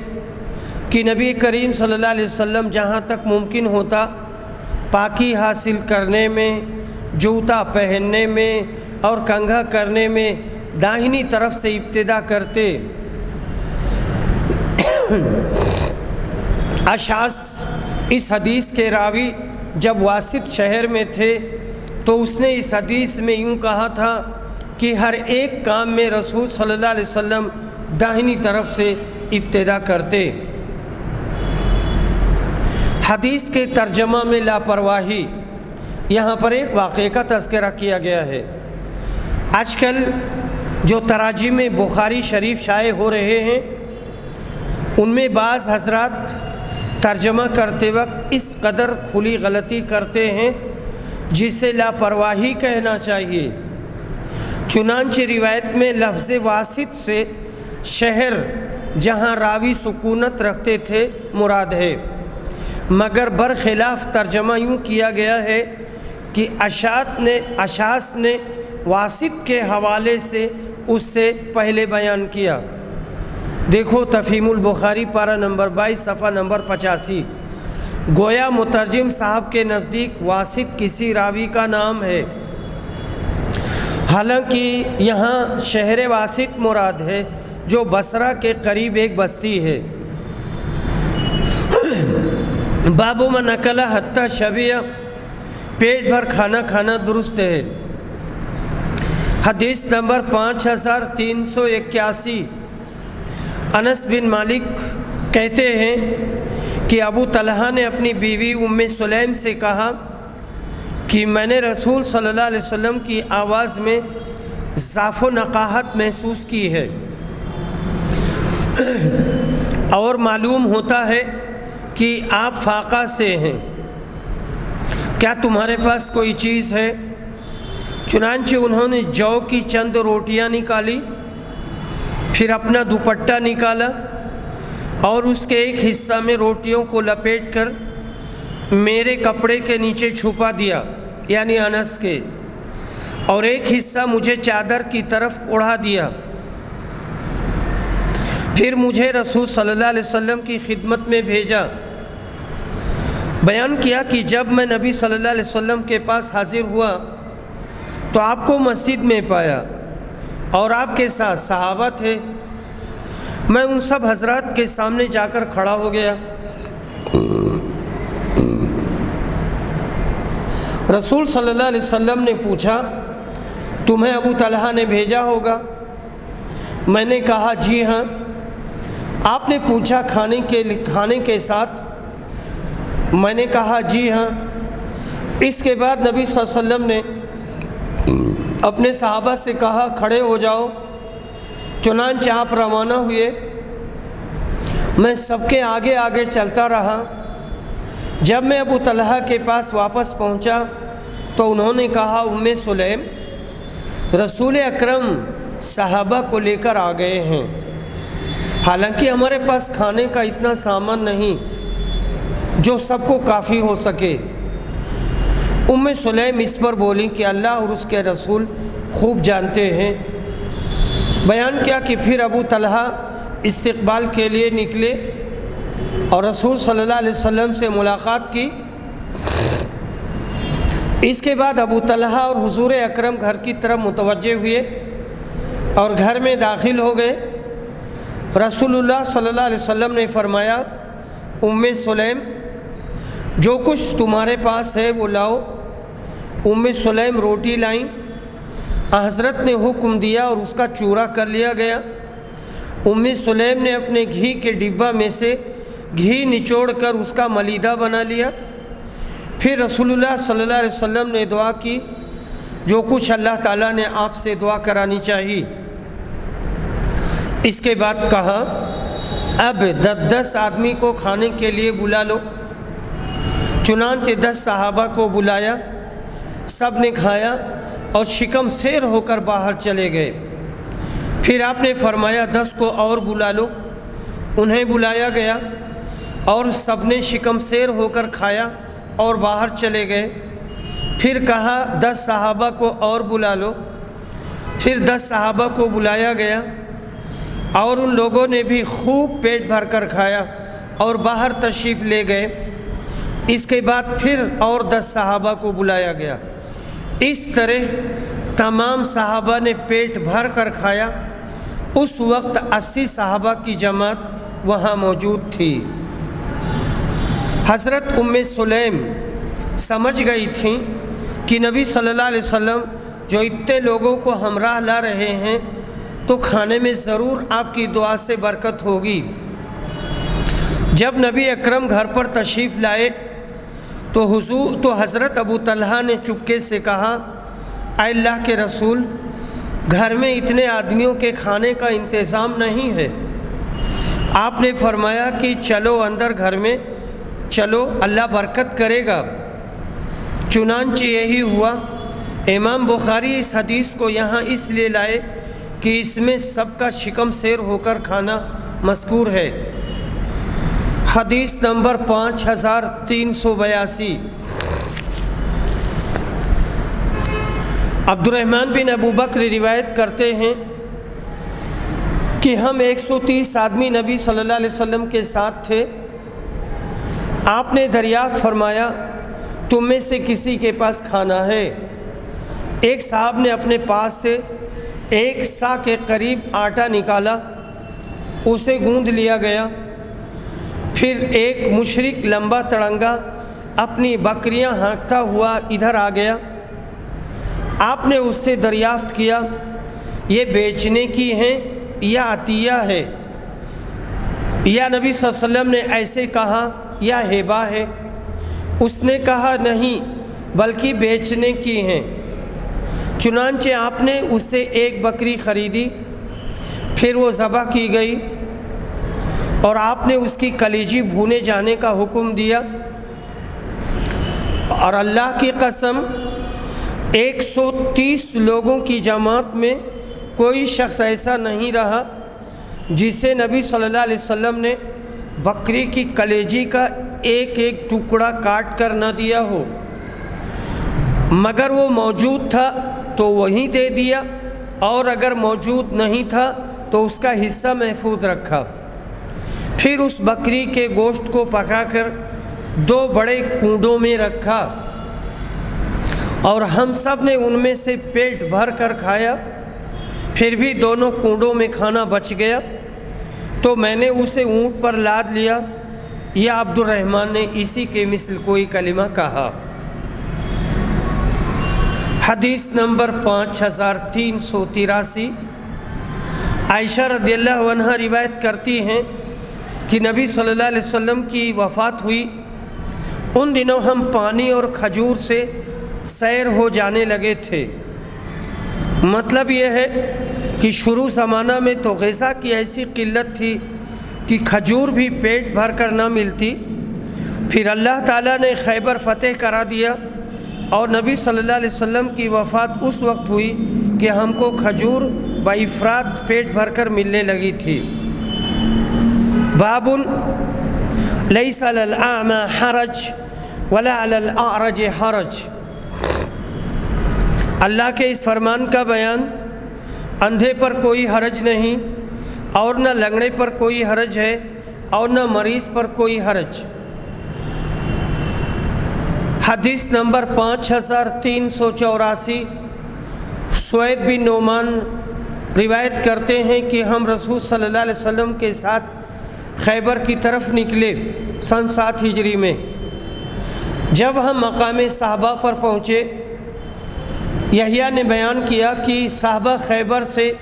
کہ نبی کریم صلی اللہ علیہ وسلم جہاں تک ممکن ہوتا پاکی حاصل کرنے میں، جوتا پہننے میں اور کنگھا کرنے میں داہنی طرف سے ابتدا کرتے۔ اشعث اس حدیث کے راوی جب واسط شہر میں تھے تو اس نے اس حدیث میں یوں کہا تھا کہ ہر ایک کام میں رسول صلی اللہ علیہ وسلم داہنی طرف سے ابتدا کرتے۔ حدیث کے ترجمہ میں لاپرواہی، یہاں پر ایک واقعے کا تذکرہ کیا گیا ہے۔ آج کل جو تراجم بخاری شریف شائع ہو رہے ہیں ان میں بعض حضرات ترجمہ کرتے وقت اس قدر کھلی غلطی کرتے ہیں جسے لاپرواہی کہنا چاہیے۔ چنانچہ روایت میں لفظ واسط سے شہر جہاں راوی سکونت رکھتے تھے مراد ہے، مگر برخلاف ترجمہ یوں کیا گیا ہے کہ اشعث نے واسط کے حوالے سے اس سے پہلے بیان کیا۔ دیکھو تفہیم البخاری پارہ نمبر 22 صفحہ نمبر 85۔ گویا مترجم صاحب کے نزدیک واسط کسی راوی کا نام ہے، حالانکہ یہاں شہر واسط مراد ہے جو بصرہ کے قریب ایک بستی ہے۔ باب من اکل حتی شبع، پیٹ بھر کھانا کھانا درست ہے۔ حدیث نمبر 5381۔ انس بن مالک کہتے ہیں کہ ابو طلحہ نے اپنی بیوی ام سلیم سے کہا کہ میں نے رسول صلی اللہ علیہ وسلم کی آواز میں ضعف و نقاہت محسوس کی ہے، اور معلوم ہوتا ہے کہ آپ فاقہ سے ہیں، کیا تمہارے پاس کوئی چیز ہے؟ چنانچہ انہوں نے جو کی چند روٹیاں نکالی، پھر اپنا دوپٹہ نکالا اور اس کے ایک حصہ میں روٹیوں کو لپیٹ کر میرے کپڑے کے نیچے چھپا دیا، یعنی انس کے، اور ایک حصہ مجھے چادر کی طرف اڑا دیا۔ پھر مجھے رسول صلی اللہ علیہ وسلم کی خدمت میں بھیجا۔ بیان کیا کہ جب میں نبی صلی اللہ علیہ وسلم کے پاس حاضر ہوا تو آپ کو مسجد میں پایا اور آپ کے ساتھ صحابہ تھے۔ میں ان سب حضرات کے سامنے جا کر کھڑا ہو گیا۔ رسول صلی اللہ علیہ وسلم نے پوچھا تمہیں ابو طلحہ نے بھیجا ہوگا؟ میں نے کہا جی ہاں۔ آپ نے پوچھا کھانے کے ساتھ؟ میں نے کہا جی ہاں۔ اس کے بعد نبی صلی اللہ علیہ وسلم نے اپنے صحابہ سے کہا کھڑے ہو جاؤ۔ چنانچہ آپ روانہ ہوئے، میں سب کے آگے آگے چلتا رہا۔ جب میں ابو طلحہ کے پاس واپس پہنچا تو انہوں نے کہا ام سلیم، رسول اکرم صحابہ کو لے کر آ گئے ہیں، حالانکہ ہمارے پاس کھانے کا اتنا سامان نہیں جو سب کو کافی ہو سکے۔ ام سلیم اس پر بولی کہ اللہ اور اس کے رسول خوب جانتے ہیں۔ بیان کیا کہ پھر ابو طلحہ استقبال کے لیے نکلے اور رسول صلی اللہ علیہ وسلم سے ملاقات کی۔ اس کے بعد ابو طلحہ اور حضور اکرم گھر کی طرف متوجہ ہوئے اور گھر میں داخل ہو گئے۔ رسول اللہ صلی اللہ علیہ وسلم نے فرمایا ام سلیم جو کچھ تمہارے پاس ہے وہ لاؤ۔ ام سلیم روٹی لائیں، حضرت نے حکم دیا اور اس کا چورا کر لیا گیا۔ ام سلیم نے اپنے گھی کے ڈبہ میں سے گھی نچوڑ کر اس کا ملیدہ بنا لیا۔ پھر رسول اللہ صلی اللہ علیہ وسلم نے دعا کی جو کچھ اللہ تعالیٰ نے آپ سے دعا کرانی چاہیے۔ اس کے بعد کہا اب 10 آدمی کو کھانے کے لیے بلا لو۔ چنانچہ 10 صحابہ کو بلایا، سب نے کھایا اور شکم سیر ہو کر باہر چلے گئے۔ پھر آپ نے فرمایا 10 کو اور بلا لو۔ انہیں بلایا گیا اور سب نے شکم سیر ہو کر کھایا اور باہر چلے گئے۔ پھر کہا 10 صحابہ کو اور بلا لو۔ پھر 10 صحابہ کو بلایا گیا اور ان لوگوں نے بھی خوب پیٹ بھر کر کھایا اور باہر تشریف لے گئے۔ اس کے بعد پھر اور 10 صحابہ کو بلایا گیا۔ اس طرح تمام صحابہ نے پیٹ بھر کر کھایا۔ اس وقت 80 صحابہ کی جماعت وہاں موجود تھی۔ حضرت سلیم سمجھ گئی تھیں کہ نبی صلی اللہ علیہ وسلم جو اتنے لوگوں کو ہمراہ لا رہے ہیں تو کھانے میں ضرور آپ کی دعا سے برکت ہوگی۔ جب نبی اکرم گھر پر تشریف لائے تو حضرت ابو طلحہ نے چپکے سے کہا، اے اللہ کے رسول، گھر میں اتنے آدمیوں کے کھانے کا انتظام نہیں ہے۔ آپ نے فرمایا کہ چلو اندر گھر میں چلو، اللہ برکت کرے گا۔ چنانچہ یہی ہوا۔ امام بخاری اس حدیث کو یہاں اس لیے لائے کہ اس میں سب کا شکم سیر ہو کر کھانا مذکور ہے۔ حدیث نمبر 5382۔ عبد الرحمن بن ابو بکر روایت کرتے ہیں کہ ہم 130 آدمی نبی صلی اللہ علیہ وسلم کے ساتھ تھے۔ آپ نے دریافت فرمایا تم میں سے کسی کے پاس کھانا ہے؟ ایک صاحب نے اپنے پاس سے 1 سا کے قریب آٹا نکالا، اسے گوندھ لیا گیا۔ پھر ایک مشرک لمبا تڑنگا اپنی بکریاں ہانکتا ہوا ادھر آ گیا۔ آپ نے اس سے دریافت کیا یہ بیچنے کی ہیں یا عطیہ ہے؟ یا نبی صلی اللہ علیہ وسلم نے ایسے کہا یا ہبہ ہے؟ اس نے کہا نہیں بلکہ بیچنے کی ہیں۔ چنانچہ آپ نے اس سے 1 بکری خریدی، پھر وہ ذبح کی گئی اور آپ نے اس کی کلیجی بھونے جانے کا حکم دیا۔ اور اللہ کی قسم 130 لوگوں کی جماعت میں کوئی شخص ایسا نہیں رہا جسے نبی صلی اللہ علیہ وسلم نے بکری کی کلیجی کا ایک ٹکڑا کاٹ کر نہ دیا ہو، مگر وہ موجود تھا تو وہیں دے دیا، اور اگر موجود نہیں تھا تو اس کا حصہ محفوظ رکھا۔ پھر اس بکری کے گوشت کو پکا کر 2 بڑے کنڈوں میں رکھا اور ہم سب نے ان میں سے پیٹ بھر کر کھایا۔ پھر بھی دونوں کنڈوں میں کھانا بچ گیا تو میں نے اسے اونٹ پر لاد لیا، یا عبد الرحمن نے اسی کے مثل کوئی کلمہ کہا۔ حدیث نمبر 5383۔ عائشہ رضی اللہ عنہا روایت کرتی ہیں کہ نبی صلی اللہ علیہ وسلم کی وفات ہوئی، ان دنوں ہم پانی اور کھجور سے سیر ہو جانے لگے تھے۔ مطلب یہ ہے کہ شروع زمانہ میں تو غذا کی ایسی قلت تھی کہ کھجور بھی پیٹ بھر کر نہ ملتی۔ پھر اللہ تعالیٰ نے خیبر فتح کرا دیا اور نبی صلی اللہ علیہ وسلم کی وفات اس وقت ہوئی کہ ہم کو کھجور بافراد پیٹ بھر کر ملنے لگی تھی۔ باب لیس علی الاعمی حرج ولا علی الاعرج حرج۔ اللہ کے اس فرمان کا بیان، اندھے پر کوئی حرج نہیں اور نہ لنگڑے پر کوئی حرج ہے اور نہ مریض پر کوئی حرج۔ حدیث نمبر 5384۔ سوید بن نعمان روایت کرتے ہیں کہ ہم رسول صلی اللہ علیہ وسلم کے ساتھ خیبر کی طرف نکلے سن 7 ہجری میں۔ جب ہم مقام صحابہ پر پہنچے، یحییٰ نے بیان کیا کہ صحابہ خیبر سے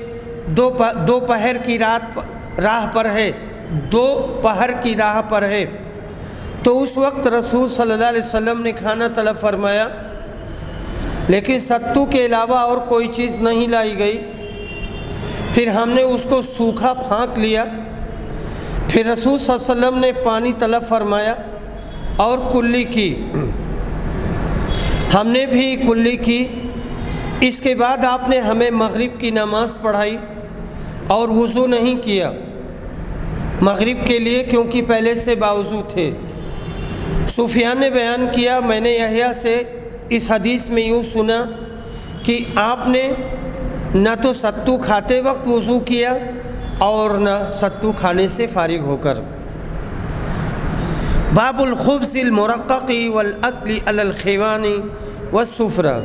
2 پہر کی راہ پر ہے، 2 پہر کی راہ پر ہے۔ تو اس وقت رسول صلی اللہ علیہ وسلم نے کھانا طلب فرمایا، لیکن ستو کے علاوہ اور کوئی چیز نہیں لائی گئی۔ پھر ہم نے اس کو سوکھا پھانک لیا۔ پھر رسول صلی اللہ علیہ وسلم نے پانی طلب فرمایا، اور کلی کی، ہم نے بھی کلی کی۔ اس کے بعد آپ نے ہمیں مغرب کی نماز پڑھائی اور وضو نہیں کیا مغرب کے لیے، کیونکہ پہلے سے باوضو تھے۔ سفیان نے بیان کیا، میں نے یحییٰ سے اس حدیث میں یوں سنا کہ آپ نے نہ تو ستو کھاتے وقت وضو کیا اور نہ ستو کھانے سے فارغ ہو کر۔ باب الخبز المرقق والاکل علی الخوان والسفرہ،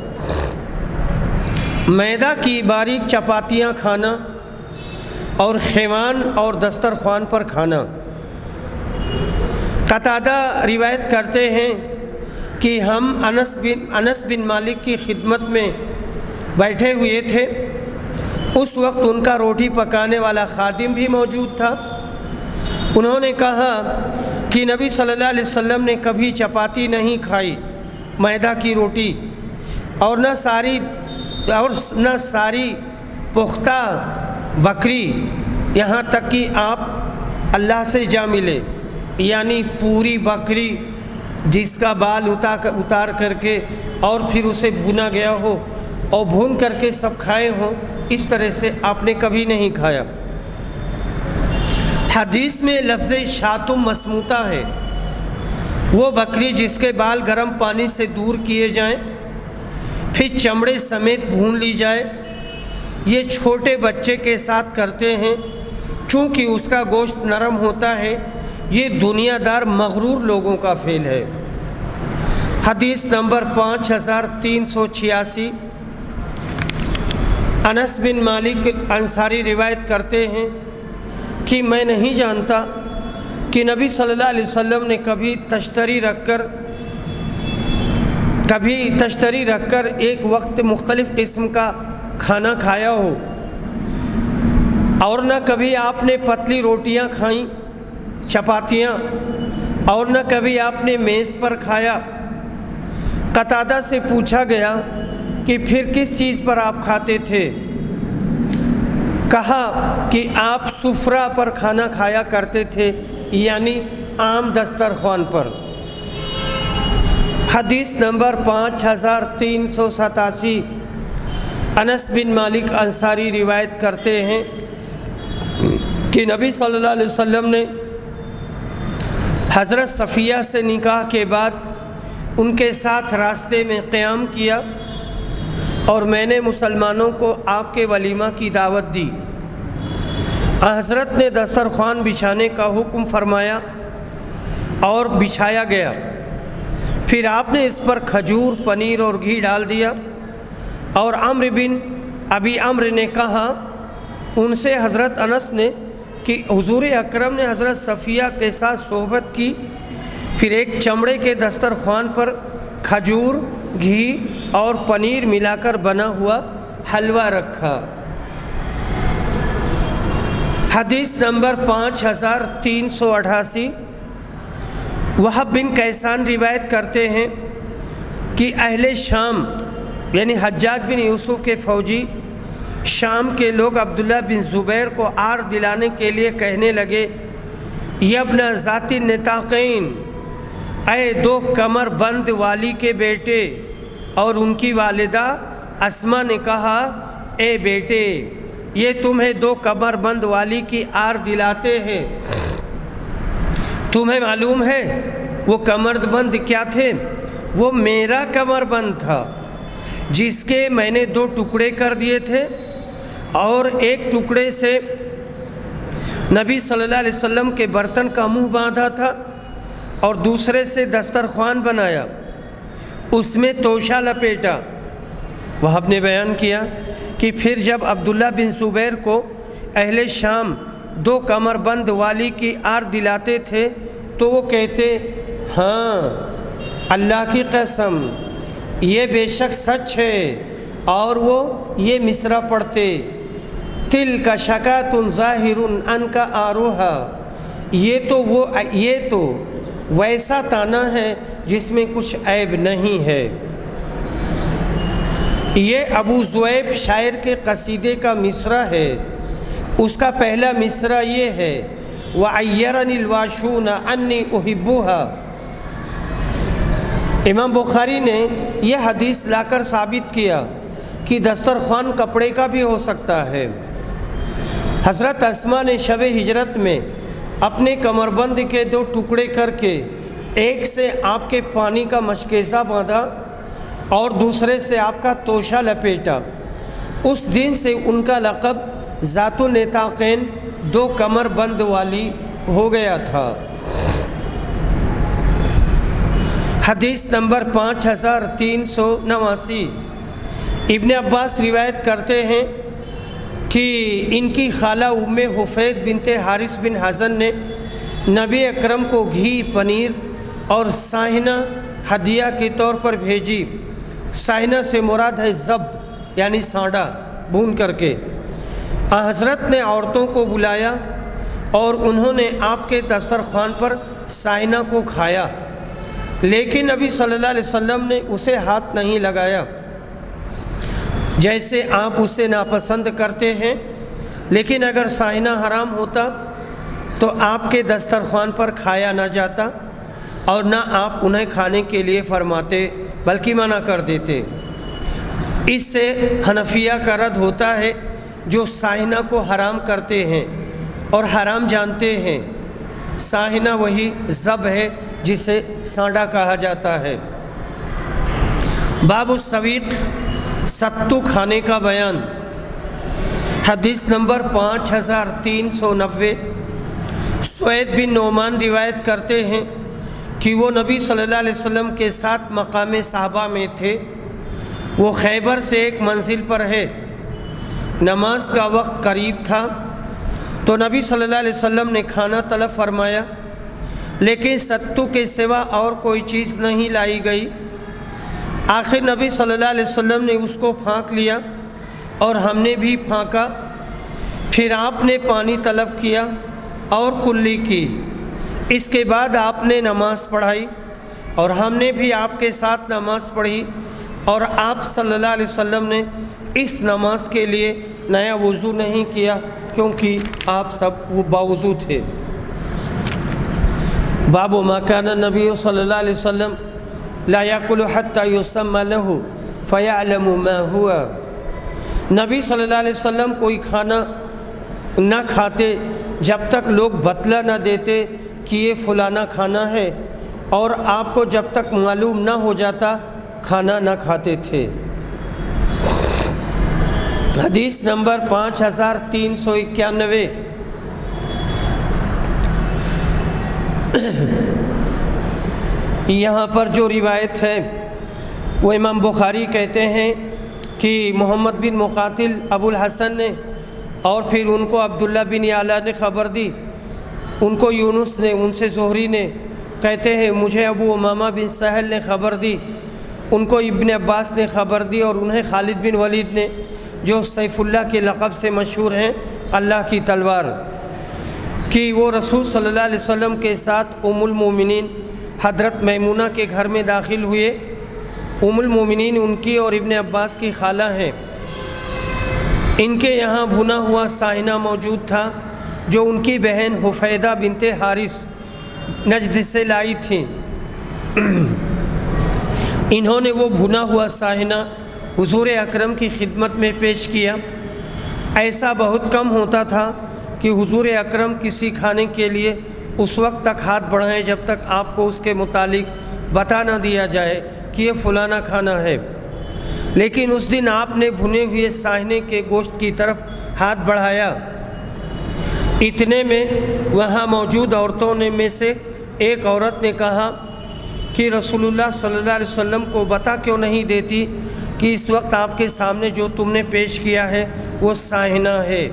میدہ کی باریک چپاتیاں کھانا اور خیوان اور دسترخوان پر کھانا۔ قتادہ روایت کرتے ہیں کہ ہم انس بن مالک کی خدمت میں بیٹھے ہوئے تھے، اس وقت ان کا روٹی پکانے والا خادم بھی موجود تھا۔ انہوں نے کہا کہ نبی صلی اللہ علیہ وسلم نے کبھی چپاتی نہیں کھائی، میدہ کی روٹی، اور نہ ساری پختہ بکری، یہاں تک کہ آپ اللہ سے جا ملے، یعنی پوری بکری جس کا بال اتار کر کے اور پھر اسے بھونا گیا ہو اور بھون کر کے سب کھائے ہوں، اس طرح سے آپ نے کبھی نہیں کھایا۔ حدیث میں لفظ شاتم مسموطہ ہے، وہ بکری جس کے بال گرم پانی سے دور کیے جائیں پھر چمڑے سمیت بھون لی جائے۔ یہ چھوٹے بچے کے ساتھ کرتے ہیں چونکہ اس کا گوشت نرم ہوتا ہے، یہ دنیا دار مغرور لوگوں کا فعل ہے۔ حدیث نمبر 5386، انس بن مالک انصاری روایت کرتے ہیں کہ میں نہیں جانتا کہ نبی صلی اللہ علیہ وسلم نے کبھی تشتری رکھ کر ایک وقت مختلف قسم کا کھانا کھایا ہو، اور نہ کبھی آپ نے پتلی روٹیاں کھائیں، چپاتیاں، اور نہ کبھی آپ نے میز پر کھایا۔ قتادہ سے پوچھا گیا کہ پھر کس چیز پر آپ کھاتے تھے؟ کہا کہ آپ سفرہ پر کھانا کھایا کرتے تھے، یعنی عام دسترخوان پر۔ حدیث نمبر 5387، انس بن مالک انصاری روایت کرتے ہیں کہ نبی صلی اللہ علیہ وسلم نے حضرت صفیہ سے نکاح کے بعد ان کے ساتھ راستے میں قیام کیا اور میں نے مسلمانوں کو آپ کے ولیمہ کی دعوت دی۔ حضرت نے دسترخوان بچھانے کا حکم فرمایا اور بچھایا گیا، پھر آپ نے اس پر کھجور، پنیر اور گھی ڈال دیا، اور عمرو بن ابی عمرو نے کہا ان سے حضرت انس نے کہ حضور اکرم نے حضرت صفیہ کے ساتھ صحبت کی، پھر ایک چمڑے کے دسترخوان پر کھجور، گھی اور پنیر ملا کر بنا ہوا حلوہ رکھا۔ حدیث نمبر 5388، وہب بن کیسان روایت کرتے ہیں کہ اہل شام یعنی حجاج بن یوسف کے فوجی شام کے لوگ عبداللہ بن زبیر کو آر دلانے کے لیے کہنے لگے، یبن ذات النطاقین، اے دو کمر بند والی کے بیٹے، اور ان کی والدہ اسما نے کہا، اے بیٹے یہ تمہیں دو کمر بند والی کی آر دلاتے ہیں، تمہیں معلوم ہے وہ کمر بند کیا تھے؟ وہ میرا کمر بند تھا جس کے میں نے 2 ٹکڑے کر دیے تھے، اور ایک ٹکڑے سے نبی صلی اللہ علیہ وسلم کے برتن کا منہ باندھا تھا اور دوسرے سے دسترخوان بنایا، اس میں توشہ لپیٹا۔ وہب نے بیان کیا کہ پھر جب عبداللہ بن زبیر کو اہل شام 2 کمر بند والی کی آر دلاتے تھے تو وہ کہتے، ہاں اللہ کی قسم یہ بے شک سچ ہے، اور وہ یہ مصرع پڑھتے، تل کا شکات ظاہر ان کا آروہا، یہ تو ویسا تانا ہے جس میں کچھ عیب نہیں ہے۔ یہ ابو ذؤیب شاعر کے قصیدے کا مصرع ہے، اس کا پہلا مصرع یہ ہے، وَعَيَّرَنِ الْوَاشُونَ أَنِّي أُحِبُّهَا، امام بخاری نے یہ حدیث لا کر ثابت کیا کہ دسترخوان کپڑے کا بھی ہو سکتا ہے۔ حضرت اسماء نے شب ہجرت میں اپنے کمربند کے 2 ٹکڑے کر کے ایک سے آپ کے پانی کا مشکیزہ باندھا اور دوسرے سے آپ کا توشہ لپیٹا۔ اس دن سے ان کا لقب ذات النطاقین 2 کمر بند والی ہو گیا تھا۔ حدیث نمبر 5389۔ ابن عباس روایت کرتے ہیں کہ ان کی خالہ ام حفید بنت حارث بن حزن نے نبی اکرم کو گھی، پنیر اور سائنہ ہدیہ کے طور پر بھیجی۔ سائنہ سے مراد ہے زب یعنی سانڈا بھون کر کے۔ حضرت نے عورتوں کو بلایا اور انہوں نے آپ کے دسترخوان پر سائنہ کو کھایا، لیکن نبی صلی اللہ علیہ وسلم نے اسے ہاتھ نہیں لگایا، جیسے آپ اسے ناپسند کرتے ہیں۔ لیکن اگر سائنہ حرام ہوتا تو آپ کے دسترخوان پر کھایا نہ جاتا اور نہ آپ انہیں کھانے کے لیے فرماتے بلکہ منع کر دیتے۔ اس سے حنفیہ کا رد ہوتا ہے جو سائنہ کو حرام کرتے ہیں اور حرام جانتے ہیں۔ سائنہ وہی زب ہے جسے سانڈا کہا جاتا ہے۔ باب السویق، ستو کھانے کا بیان۔ حدیث نمبر 5390۔ سوید بن نعمان روایت کرتے ہیں کہ وہ نبی صلی اللہ علیہ وسلم کے ساتھ مقام صحابہ میں تھے۔ وہ خیبر سے ایک منزل پر ہے۔ نماز کا وقت قریب تھا تو نبی صلی اللہ علیہ وسلم نے کھانا طلب فرمایا، لیکن ستو کے سوا اور کوئی چیز نہیں لائی گئی۔ آخر نبی صلی اللہ علیہ وسلم نے اس کو پھانک لیا اور ہم نے بھی پھانکا۔ پھر آپ نے پانی طلب کیا اور کلی کی۔ اس کے بعد آپ نے نماز پڑھائی اور ہم نے بھی آپ کے ساتھ نماز پڑھی، اور آپ صلی اللہ علیہ وسلم نے اس نماز کے لیے نیا وضو نہیں کیا کیونکہ آپ سب وہ باوضو تھے۔ باب ما کان النبی صلی اللہ علیہ وسلم لا یاکل حتی یسمى له فیعلم ما ہوا۔ نبی صلی اللہ علیہ وسلم کوئی کھانا نہ کھاتے جب تک لوگ بتلا نہ دیتے کہ یہ فلانا کھانا ہے، اور آپ کو جب تک معلوم نہ ہو جاتا کھانا نہ کھاتے تھے۔ حدیث نمبر 5391۔ یہاں پر جو روایت ہے وہ امام بخاری کہتے ہیں کہ محمد بن مقاتل ابو الحسن نے، اور پھر ان کو عبداللہ بن یعلا نے خبر دی، ان کو یونس نے، ان سے زہری نے، کہتے ہیں مجھے ابو امامہ بن سہل نے خبر دی، ان کو ابن عباس نے خبر دی، اور انہیں خالد بن ولید نے، جو سیف اللہ کے لقب سے مشہور ہیں، اللہ کی تلوار، کہ وہ رسول صلی اللہ علیہ وسلم کے ساتھ ام المومنین حضرت میمونہ کے گھر میں داخل ہوئے۔ ام المومنین ان کی اور ابن عباس کی خالہ ہیں۔ ان کے یہاں بھنا ہوا سائنہ موجود تھا جو ان کی بہن حفیدہ بنت حارث نجد سے لائی تھیں۔ انہوں نے وہ بھنا ہوا سائنہ حضور اکرم کی خدمت میں پیش کیا۔ ایسا بہت کم ہوتا تھا کہ حضور اکرم کسی کھانے کے لیے اس وقت تک ہاتھ بڑھائیں جب تک آپ کو اس کے متعلق بتا نہ دیا جائے کہ یہ فلانا کھانا ہے، لیکن اس دن آپ نے بھنے ہوئے سائنے کے گوشت کی طرف ہاتھ بڑھایا۔ اتنے میں وہاں موجود عورتوں میں سے ایک عورت نے کہا کہ رسول اللہ صلی اللہ علیہ وسلم کو بتا کیوں نہیں دیتی کہ اس وقت آپ کے سامنے جو تم نے پیش کیا ہے وہ سائنہ ہے۔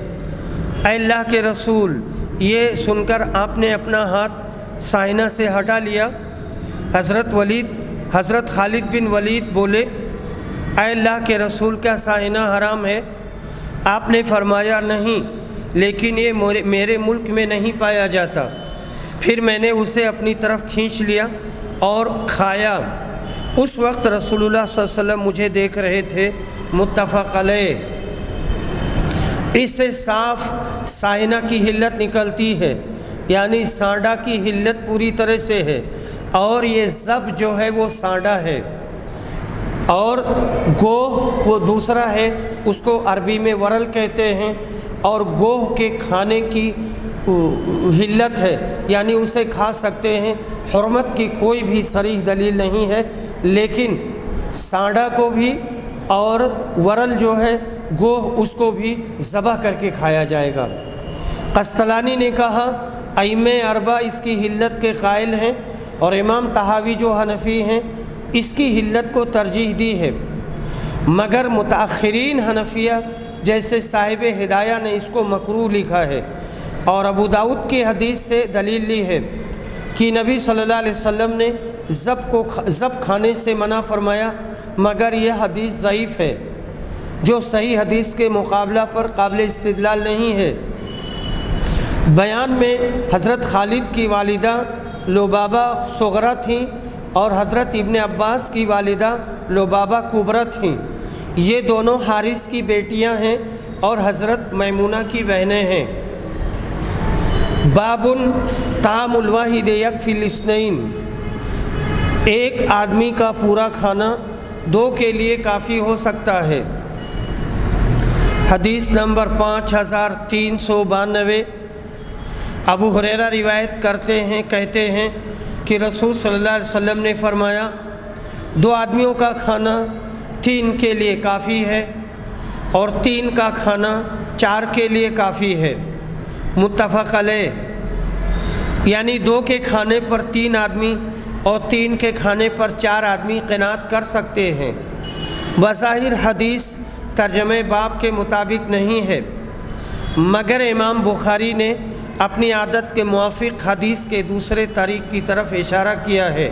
اے اللہ کے رسول، یہ سن کر آپ نے اپنا ہاتھ سائنہ سے ہٹا لیا۔ حضرت خالد بن ولید بولے، اے اللہ کے رسول، کیا سائنہ حرام ہے؟ آپ نے فرمایا نہیں، لیکن یہ میرے ملک میں نہیں پایا جاتا۔ پھر میں نے اسے اپنی طرف کھینچ لیا اور کھایا۔ اس وقت رسول اللہ صلی اللہ علیہ وسلم مجھے دیکھ رہے تھے۔ متفق علیہ۔ اس سے صاف سائنہ کی حلت نکلتی ہے یعنی سانڈا کی حلت پوری طرح سے ہے، اور یہ زب جو ہے وہ سانڈا ہے، اور گوہ وہ دوسرا ہے، اس کو عربی میں ورل کہتے ہیں، اور گوہ کے کھانے کی حلت ہے، یعنی اسے کھا سکتے ہیں، حرمت کی کوئی بھی صریح دلیل نہیں ہے، لیکن سانڈا کو بھی اور ورل جو ہے گوہ اس کو بھی ذبح کر کے کھایا جائے گا۔ قسطلانی نے کہا ائمہ اربعہ اس کی حلت کے قائل ہیں، اور امام طحاوی جو حنفی ہیں اس کی حلت کو ترجیح دی ہے، مگر متأخرین حنفیہ جیسے صاحب ہدایہ نے اس کو مکروہ لکھا ہے، اور ابو داؤد کی حدیث سے دلیل لی ہے کہ نبی صلی اللہ علیہ وسلم نے ذب کھانے سے منع فرمایا، مگر یہ حدیث ضعیف ہے جو صحیح حدیث کے مقابلہ پر قابل استدلال نہیں ہے۔ بیان میں حضرت خالد کی والدہ لبابہ صغرا تھیں اور حضرت ابن عباس کی والدہ لبابہ کبریٰ تھیں، یہ دونوں حارث کی بیٹیاں ہیں اور حضرت میمونہ کی بہنیں ہیں۔ باب طعام الواحد یکفی الاثنین، ایک آدمی کا پورا کھانا دو کے لیے کافی ہو سکتا ہے۔ حدیث نمبر 5392، ابو ہریرہ روایت کرتے ہیں، کہتے ہیں کہ رسول صلی اللہ علیہ وسلم نے فرمایا 2 آدمیوں کا کھانا 3 کے لیے کافی ہے، اور 3 کا کھانا 4 کے لیے کافی ہے، متفق علیہ، یعنی 2 کے کھانے پر 3 آدمی اور 3 کے کھانے پر 4 آدمی قناعت کر سکتے ہیں۔ بظاہر حدیث ترجمہ باب کے مطابق نہیں ہے، مگر امام بخاری نے اپنی عادت کے موافق حدیث کے دوسرے طریق کی طرف اشارہ کیا ہے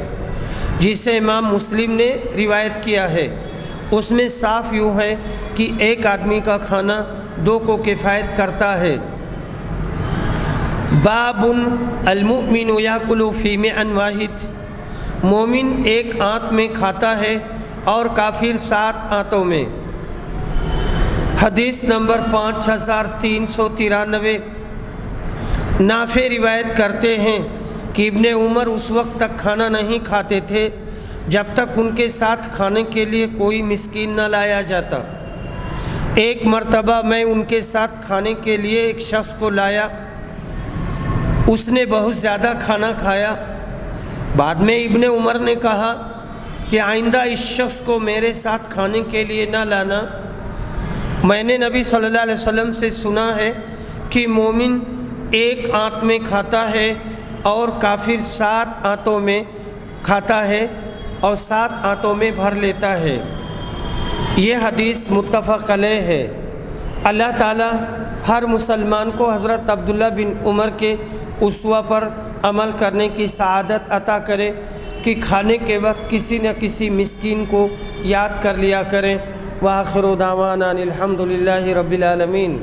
جسے امام مسلم نے روایت کیا ہے، اس میں صاف یوں ہے کہ ایک آدمی کا کھانا 2 کو کفایت کرتا ہے۔ باب المؤمن یاکل فی مئن واحد، مومن ایک آنت میں کھاتا ہے اور کافر 7 آنتوں میں۔ حدیث نمبر 5393، نافع روایت کرتے ہیں کہ ابن عمر اس وقت تک کھانا نہیں کھاتے تھے جب تک ان کے ساتھ کھانے کے لیے کوئی مسکین نہ لایا جاتا۔ ایک مرتبہ میں ان کے ساتھ کھانے کے لیے ایک شخص کو لایا، اس نے بہت زیادہ کھانا کھایا۔ بعد میں ابن عمر نے کہا کہ آئندہ اس شخص کو میرے ساتھ کھانے کے لیے نہ لانا، میں نے نبی صلی اللہ علیہ وسلم سے سنا ہے کہ مومن ایک آنت میں کھاتا ہے اور کافر 7 آنتوں میں کھاتا ہے اور 7 آنتوں میں بھر لیتا ہے۔ یہ حدیث متفق علیہ ہے۔ اللہ تعالی ہر مسلمان کو حضرت عبداللہ بن عمر کے اسوہ پر عمل کرنے کی سعادت عطا کرے کہ کھانے کے وقت کسی نہ کسی مسکین کو یاد کر لیا کریں۔ وآخر دعوانا الحمد للہ رب العالمین۔